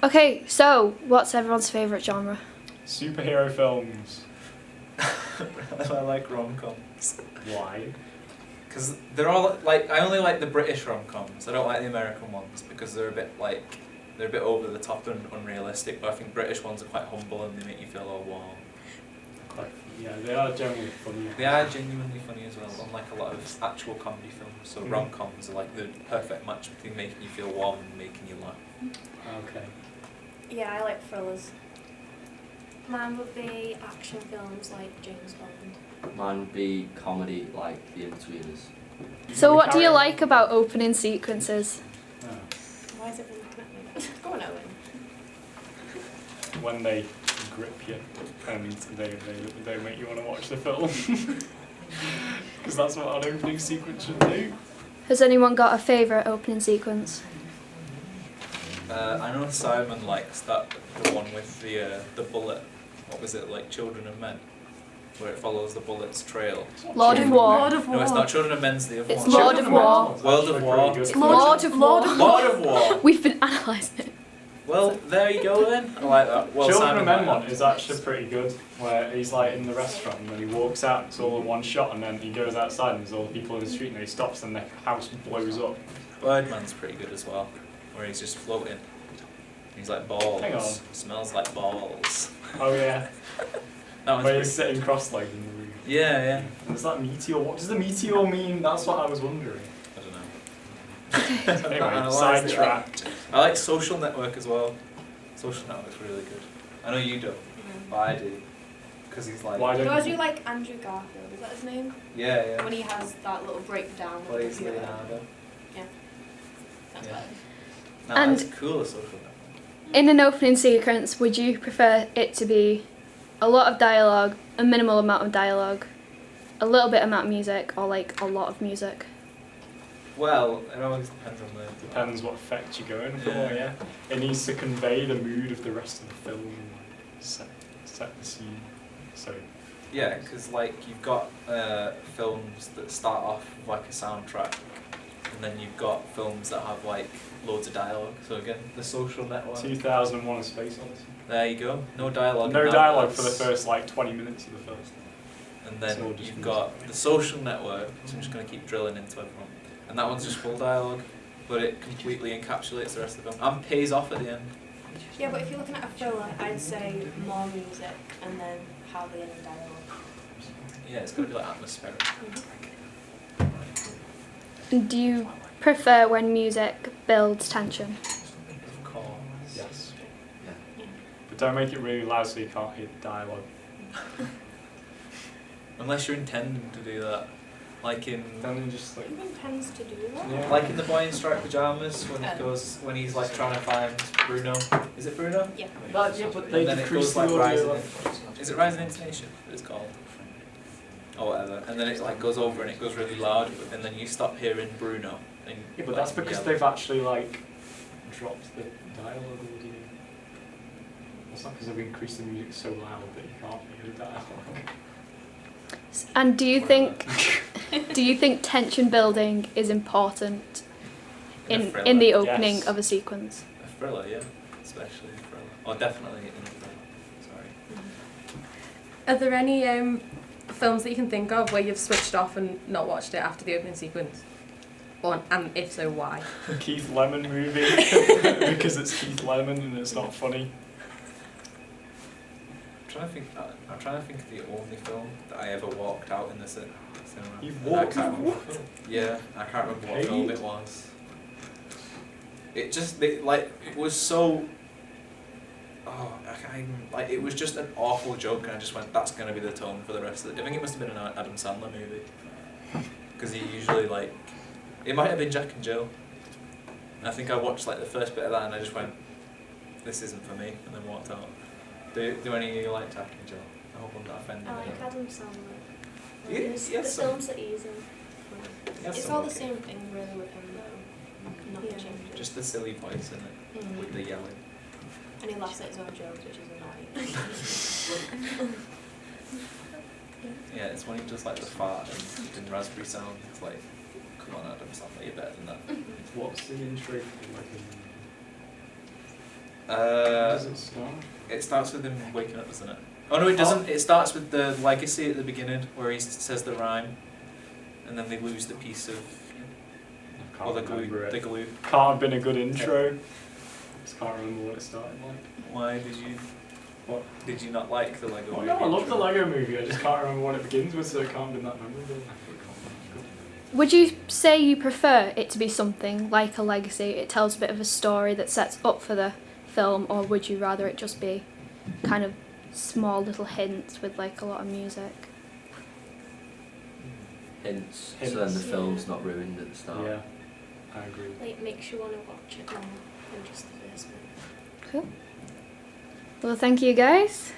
Okay, so what's everyone's favourite genre? Superhero films. I like rom-coms. Why? Because they're all like, I only like the British rom-coms. I don't like the American ones because they're a bit over the top and unrealistic. But I think British ones are quite humble and they make you feel all warm. Yeah, they are generally funny. They are genuinely funny as well, unlike a lot of actual comedy films. So rom-coms are like the perfect match between making you feel warm and making you laugh. Okay. Yeah, I like thrillers. Mine would be action films like James Bond. Mine would be comedy like The In-Betweeners. So what do you like about opening sequences? Oh. Why is everyone looking at me? Go on, Owen. When they grip you and they make you want to watch the film. Because that's what an opening sequence should do. Has anyone got a favourite opening sequence? I know Simon likes the one with the bullet. What was it, like Children of Men? Where it follows the bullet's trail. Lord of War. Lord of War. No, it's not Children of Men's the other It's one. Lord of War. World of War. It's Lord of War. Lord of War. We've been analysing it. Well, there you go then. I like that. Well, Children Simon of Men liked one is actually pretty good, where he's like in the restaurant and then he walks out, it's all in one shot, and then he goes outside and there's all the people in the street and he stops and the house blows up. Birdman's pretty good as well, where he's just floating. He's like balls. Hang on. Smells like balls. Oh yeah. That one's Where pretty he's sitting cross-legged in the room. Yeah, yeah. And is that meteor? What does the meteor mean? That's what I was wondering. I don't know. Anyway, sidetracked. I like Social Network as well. Social Network's really good. I know you don't, but I do. Because he's like... Why You don't guys do like Andrew Garfield, is that his name? Yeah, yeah. When he has that little breakdown. Plays with the Leonardo. Yeah. That's Yeah. better. No, And- that's cool, Social Network. In an opening sequence, would you prefer it to be a lot of dialogue, a minimal amount of dialogue, a little bit amount of music, or like a lot of music? Well, it always depends on the... Depends what effect you're going for, Yeah. yeah. It needs to convey the mood of the rest of the film and set the scene. So Yeah, because like you've got films that start off with like a soundtrack, and then you've got films that have like loads of dialogue. So again, The Social Network. 2001: A Space Odyssey. There you go. No dialogue. No in that, dialogue that's- for the first like 20 minutes of the film. And It's all then just you've music. got The Social Network, which I'm just going to keep drilling into everyone. And that one's just full dialogue, but it completely encapsulates the rest of the film and pays off at the end. Yeah, but if you're looking at a thriller, I'd say more music and then hardly any dialogue. Yeah, it's got to be like atmospheric. Do you prefer when music builds tension? Of course. Yes. But don't make it really loud so you can't hear the dialogue. Unless you're intending to do that. Like in... Then you just like... Who intends to do that? Yeah. Like in The Boy in Striped Pyjamas, when he's like trying to find Bruno. Is it Bruno? Yeah. But And then it goes like rising. Is it rising intonation? That it's called, or whatever. And then it like goes over and it goes really loud, and then you stop hearing Bruno. And Yeah, but that's because they've actually like dropped the dialogue audio. It's not because they've increased the music so loud that you can't hear the dialogue. And do you think tension building is important In a in thriller, the opening yes. of a sequence? A thriller, yeah, especially a thriller. Or definitely in a thriller. Sorry. Are there any films that you can think of where you've switched off and not watched it after the opening sequence? Or, and if so, why? Keith Lemon movie because it's Keith Lemon and it's not funny. I'm trying to think of the only film that I ever walked out in the cinema. You've And I walked can't out? remember what film. Yeah, I can't remember what Hey. film it was. It was so... Oh, I can't even... Like, it was just an awful joke and I just went, that's going to be the tone for the rest of it. I think it must have been an Adam Sandler movie. Because he usually, like... It might have been Jack and Jill. And I think I watched, like, the first bit of that and I just went, this isn't for me, and then walked out. Do any of you like Jack and Jill? I hope I'm not offending I like anyone. Adam Sandler. Yes, The yes, films are easy. Yes, It's some all the okay. same thing really with him though. Nothing changes. Just the silly voice in it, Mm. with the yelling. And he laughs at his own jokes, which is annoying. Yeah, it's when he does like the fart and raspberry sound. It's like, come on, Adam Sandler, you're better than that. What's the intro for like How does it start? It starts with him waking up, doesn't it? Oh no, it doesn't. It starts with the legacy at the beginning, where he says the rhyme, and then they lose the piece of, I or can't the remember glue. it. The glue. Can't have been a good intro. Just can't remember what it started like. Why did you? What? Did you not like the Lego Oh movie? no, I love the intro? Lego movie. I just can't remember what it begins with, so it can't have been that memorable. Would you say you prefer it to be something like a legacy? It tells a bit of a story that sets up for the film, or would you rather it just be kind of small little hints with like a lot of music? Hints, so then the Hints. film's not ruined at the start. Yeah, I agree. Like, makes you want to watch it more than just the first bit. Cool. Well, thank you guys.